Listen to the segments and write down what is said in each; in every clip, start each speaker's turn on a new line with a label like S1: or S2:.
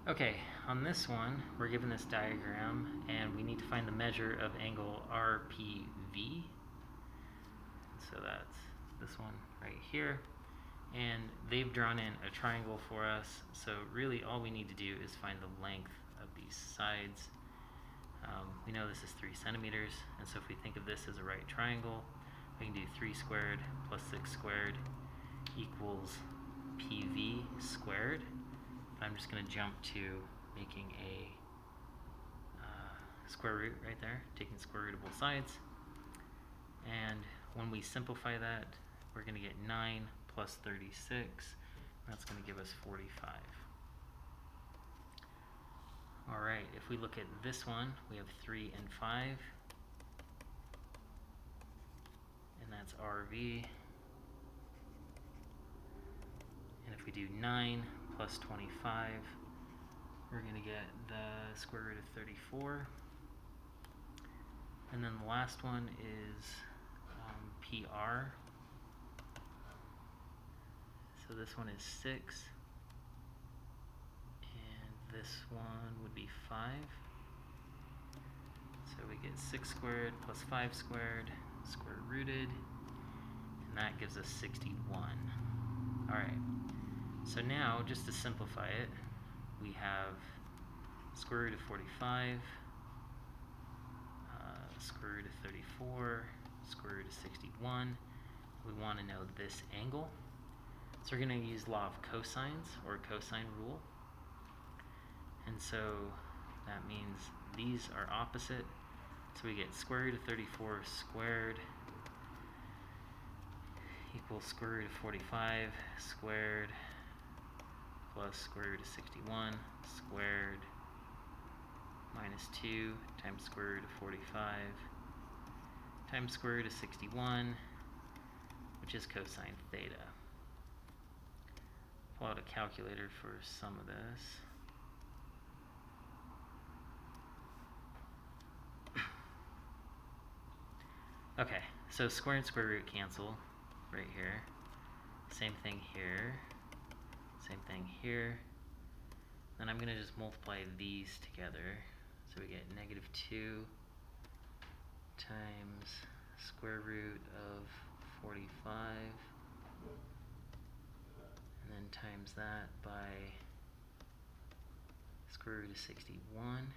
S1: Okay, on this one, we're given this diagram and we need to find the measure of angle RPV. So that's this one right here. And they've drawn in a triangle for us. So really all we need to do is find the length of these sides. We know this is 3 centimeters, and so if we think of this as a right triangle, we can do 3 squared plus 6 squared equals PV squared. But I'm just going to jump to making a square root right there, taking the square root of both sides. And when we simplify that, we're going to get 9 plus 36. That's going to give us 45. Alright, if we look at this one, we have 3 and 5. And that's RV. And if we do 9 plus 25, we're going to get the square root of 34. And then the last one is PR. So this one is 6. And this one would be 5. So we get 6 squared plus 5 squared, square rooted, and that gives us 61. Alright, so now just to simplify it, we have square root of 45, square root of 34, square root of 61. We want to know this angle. So we're going to use law of cosines, or cosine rule. And so that means these are opposite. So we get square root of 34 squared equals square root of 45 squared plus square root of 61 squared minus 2 times square root of 45 times square root of 61, which is cosine theta. Pull out a calculator for some of this. Okay, so square and square root cancel right here. Same thing here. Same thing here. Then I'm going to just multiply these together. So we get negative 2 times square root of 45. And then times that by square root of 61.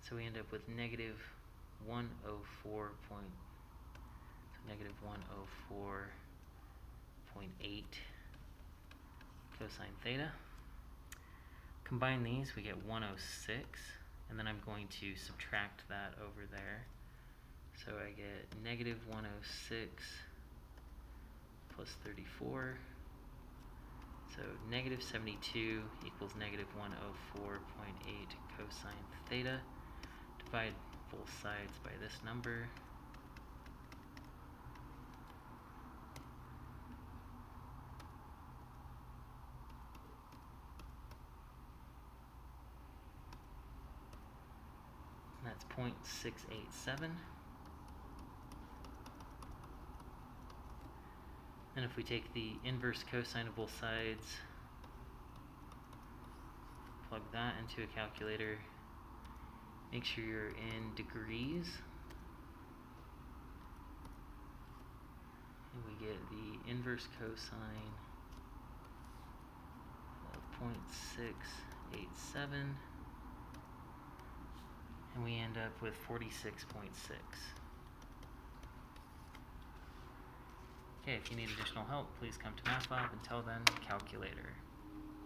S1: So we end up with negative 104 point, so negative 104.8 cosine theta. Combine these, we get 106, and then I'm going to subtract that over there. So I get negative 106 plus 34. So negative 72 equals negative 104.8 cosine theta. Divide both sides by this number. And that's 0.687. And if we take the inverse cosine of both sides, plug that into a calculator, make sure you're in degrees, and we get the inverse cosine of 0.687, and we end up with 46.6. Okay, if you need additional help, please come to Math Lab. Until then, calculator.